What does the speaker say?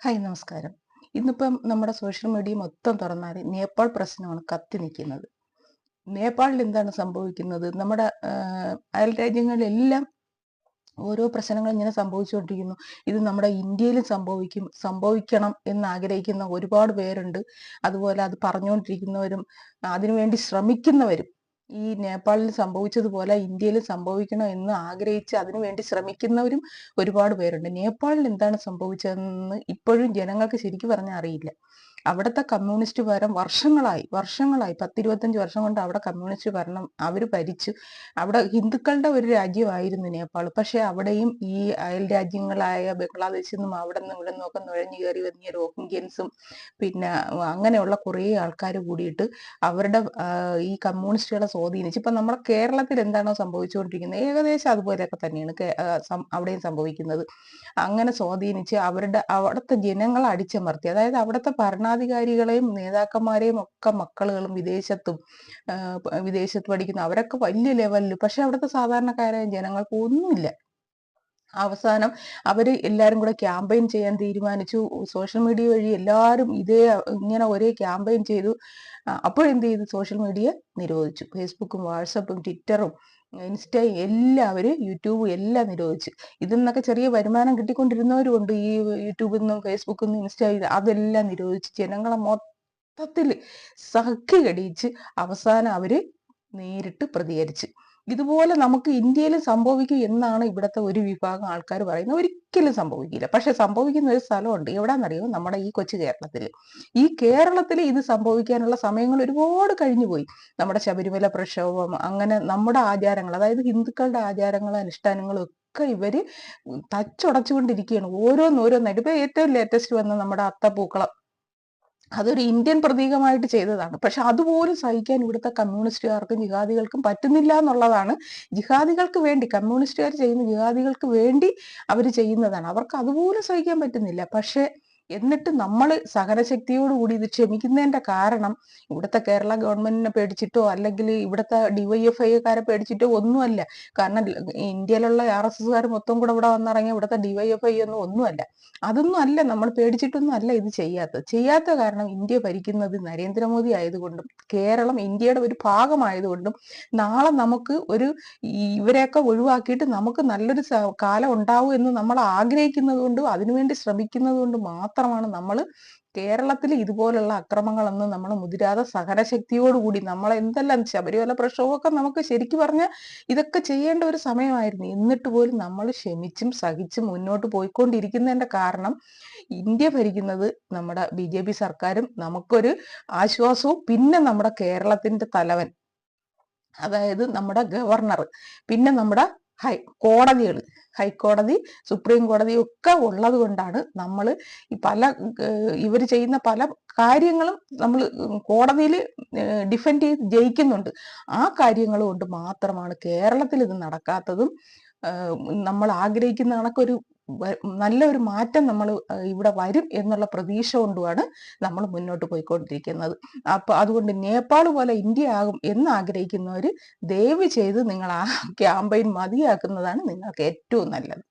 Hi നമസ്കാരം. ഇന്നിപ്പം നമ്മുടെ സോഷ്യൽ മീഡിയ മൊത്തം തുറന്നാൽ നേപ്പാൾ പ്രശ്നമാണ് കത്തി നിൽക്കുന്നത്. നേപ്പാളിൽ എന്താണ് സംഭവിക്കുന്നത്? നമ്മുടെ അയൽ രാജ്യങ്ങളിലെല്ലാം ഓരോ പ്രശ്നങ്ങൾ ഇങ്ങനെ സംഭവിച്ചുകൊണ്ടിരിക്കുന്നു. ഇത് നമ്മുടെ ഇന്ത്യയിലും സംഭവിക്കണം എന്ന് ആഗ്രഹിക്കുന്ന ഒരുപാട് പേരുണ്ട്. അതുപോലെ അത് പറഞ്ഞുകൊണ്ടിരിക്കുന്നവരും അതിനുവേണ്ടി ശ്രമിക്കുന്നവരും ഈ നേപ്പാളിൽ സംഭവിച്ചതുപോലെ ഇന്ത്യയിലും സംഭവിക്കണം എന്ന് ആഗ്രഹിച്ച് അതിനുവേണ്ടി ശ്രമിക്കുന്നവരും ഒരുപാട് പേരുണ്ട്. നേപ്പാളിൽ എന്താണ് സംഭവിച്ചതെന്ന് ഇപ്പോഴും ജനങ്ങൾക്ക് ശരിക്കും പറഞ്ഞാൽ അറിയില്ല. അവിടുത്തെ കമ്മ്യൂണിസ്റ്റ് ഭരണം വർഷങ്ങളായി 10-25 വർഷം കൊണ്ട് അവിടെ കമ്മ്യൂണിസ്റ്റ് ഭരണം അവർ ഭരിച്ചു. അവിടെ ഹിന്ദുക്കളുടെ ഒരു രാജ്യമായിരുന്നു നേപ്പാൾ. പക്ഷെ അവിടെയും ഈ അയൽ രാജ്യങ്ങളായ ബംഗ്ലാദേശിൽ നിന്നും അവിടെ നിന്നും ഇവിടെ നിന്നൊക്കെ നുഴഞ്ഞു കയറി വന്നിയ റോഹിംഗ്യൻസും പിന്നെ അങ്ങനെയുള്ള കുറേ ആൾക്കാർ കൂടിയിട്ട് അവരുടെ ഈ കമ്മ്യൂണിസ്റ്റുകളെ സ്വാധീനിച്ച് ഇപ്പൊ നമ്മുടെ കേരളത്തിൽ എന്താണോ സംഭവിച്ചുകൊണ്ടിരിക്കുന്നത് ഏകദേശം അതുപോലെയൊക്കെ തന്നെയാണ് അവിടെയും സംഭവിക്കുന്നത്. അങ്ങനെ സ്വാധീനിച്ച് അവിടുത്തെ ജനങ്ങളെ അടിച്ചമർത്തി. അതായത് അവിടുത്തെ ഭരണാധികാരികളെയും നേതാക്കന്മാരെയും ഒക്കെ മക്കളുകളും വിദേശത്ത് പഠിക്കുന്ന അവരൊക്കെ വലിയ ലെവലിൽ, പക്ഷെ അവിടുത്തെ സാധാരണക്കാരായ ജനങ്ങൾക്ക് ഒന്നുമില്ല. അവസാനം അവര് എല്ലാരും കൂടെ ക്യാമ്പയിൻ ചെയ്യാൻ തീരുമാനിച്ചു. സോഷ്യൽ മീഡിയ വഴി എല്ലാരും ഇങ്ങനെ ഒരേ ക്യാമ്പയിൻ ചെയ്തു. അപ്പോഴെന്ത് ചെയ്തു? സോഷ്യൽ മീഡിയ നിരോധിച്ചു. ഫേസ്ബുക്കും വാട്സപ്പും ട്വിറ്ററും ഇൻസ്റ്റയും എല്ലാവരും യൂട്യൂബും എല്ലാം നിരോധിച്ചു. ഇതിൽ നിന്നൊക്കെ ചെറിയ വരുമാനം കിട്ടിക്കൊണ്ടിരുന്നവരും ഉണ്ട്. ഈ യൂട്യൂബിൽ നിന്നും ഫേസ്ബുക്കിൽ നിന്നും അതെല്ലാം നിരോധിച്ച് ജനങ്ങളെ മൊത്തത്തിൽ സഹിക്കടിയിച്ച് അവസാനം അവര് നേരിട്ട് പ്രതികരിച്ച്. ഇതുപോലെ നമുക്ക് ഇന്ത്യയിൽ സംഭവിക്കും എന്നാണ് ഇവിടുത്തെ ഒരു വിഭാഗം ആൾക്കാർ പറയുന്നത്. ഒരിക്കലും സംഭവിക്കില്ല. പക്ഷെ സംഭവിക്കുന്ന ഒരു സ്ഥലമുണ്ട്. എവിടാന്നറിയോ? നമ്മുടെ ഈ കൊച്ചു കേരളത്തിൽ. ഈ കേരളത്തിൽ ഇത് സംഭവിക്കാനുള്ള സമയങ്ങൾ ഒരുപാട് കഴിഞ്ഞു പോയി. നമ്മുടെ ശബരിമല പ്രക്ഷോഭം, അങ്ങനെ നമ്മുടെ ആചാരങ്ങൾ, അതായത് ഹിന്ദുക്കളുടെ ആചാരങ്ങളും അനുഷ്ഠാനങ്ങളും ഒക്കെ ഇവര് തച്ചുടച്ചുകൊണ്ടിരിക്കുകയാണ്. ഓരോന്നോരോന്നായിട്ട്. ഇപ്പൊ ഏറ്റവും ലേറ്റസ്റ്റ് വന്ന നമ്മുടെ അത്തപ്പൂക്കളം, അതൊരു ഇന്ത്യൻ പ്രതീകമായിട്ട് ചെയ്തതാണ്. പക്ഷെ അതുപോലും സഹിക്കാൻ ഇവിടുത്തെ കമ്മ്യൂണിസ്റ്റുകാർക്കും ജിഹാദികൾക്കും പറ്റുന്നില്ല എന്നുള്ളതാണ്. ജിഹാദികൾക്ക് വേണ്ടി കമ്മ്യൂണിസ്റ്റുകാർ ചെയ്യുന്ന ജിഹാദികൾക്ക് വേണ്ടി അവർ ചെയ്യുന്നതാണ്. അവർക്ക് അതുപോലും സഹിക്കാൻ പറ്റുന്നില്ല. പക്ഷെ എന്നിട്ട് നമ്മൾ സഹനശക്തിയോടുകൂടി ഇത് ക്ഷമിക്കുന്നതിന്റെ കാരണം ഇവിടുത്തെ കേരള ഗവൺമെന്റിനെ പേടിച്ചിട്ടോ അല്ലെങ്കിൽ ഇവിടുത്തെ ഡിവൈഎഫ്ഐക്കാരെ പേടിച്ചിട്ടോ ഒന്നുമല്ല. കാരണം ഇന്ത്യയിലുള്ള RSSകാർ മൊത്തം കൂടെ ഇവിടെ വന്നിറങ്ങിയ ഇവിടുത്തെ ഡിവൈഎഫ്ഐ ഒന്നുമല്ല. അതൊന്നും അല്ല, നമ്മൾ പേടിച്ചിട്ടൊന്നും അല്ല ഇത് ചെയ്യാത്ത കാരണം ഇന്ത്യ ഭരിക്കുന്നത് നരേന്ദ്രമോദി ആയതുകൊണ്ടും കേരളം ഇന്ത്യയുടെ ഒരു ഭാഗമായതുകൊണ്ടും നാളെ നമുക്ക് ഇവരെയൊക്കെ ഒഴിവാക്കിയിട്ട് നമുക്ക് നല്ലൊരു കാലം ഉണ്ടാവും എന്ന് നമ്മൾ ആഗ്രഹിക്കുന്നത് കൊണ്ടും അതിനുവേണ്ടി ശ്രമിക്കുന്നത് കൊണ്ടും മാത്രമാണ് നമ്മൾ കേരളത്തിൽ ഇതുപോലുള്ള അക്രമങ്ങളൊന്നും നമ്മൾ മുതിരാതെ സഹനശക്തിയോടുകൂടി നമ്മൾ എന്തെല്ലാം ശബരിമല പ്രക്ഷോഭമൊക്കെ നമുക്ക് ശരിക്കും പറഞ്ഞാൽ ഇതൊക്കെ ചെയ്യേണ്ട ഒരു സമയമായിരുന്നു. എന്നിട്ട് പോലും നമ്മൾ ക്ഷമിച്ചും സഹിച്ചും മുന്നോട്ട് പോയിക്കൊണ്ടിരിക്കുന്നതിന്റെ കാരണം ഇന്ത്യ ഭരിക്കുന്നത് നമ്മുടെ BJP സർക്കാരും നമുക്കൊരു ആശ്വാസവും പിന്നെ നമ്മുടെ കേരളത്തിന്റെ തലവൻ, അതായത് നമ്മുടെ ഗവർണർ, പിന്നെ നമ്മുടെ ഹൈക്കോടതി, സുപ്രീം കോടതി ഒക്കെ ഉള്ളത് കൊണ്ടാണ് നമ്മൾ ഇവർ ചെയ്യുന്ന പല കാര്യങ്ങളും നമ്മൾ കോടതിയിൽ ഡിഫെൻഡ് ചെയ്ത് ജയിക്കുന്നുണ്ട്. ആ കാര്യങ്ങൾ കൊണ്ട് മാത്രമാണ് കേരളത്തിൽ ഇത് നടക്കാത്തതും. നമ്മൾ ആഗ്രഹിക്കുന്ന കണക്കൊരു നല്ലൊരു മാറ്റം നമ്മൾ ഇവിടെ വരും എന്നുള്ള പ്രതീക്ഷ കൊണ്ടുമാണ് നമ്മൾ മുന്നോട്ട് പോയിക്കൊണ്ടിരിക്കുന്നത്. അപ്പൊ അതുകൊണ്ട് നേപ്പാൾ പോലെ ഇന്ത്യ ആകും എന്ന് ആഗ്രഹിക്കുന്നവർ ദയവ് ചെയ്ത് നിങ്ങൾ ആ ക്യാമ്പയിൻ മതിയാക്കുന്നതാണ് നിങ്ങൾക്ക് ഏറ്റവും നല്ലത്.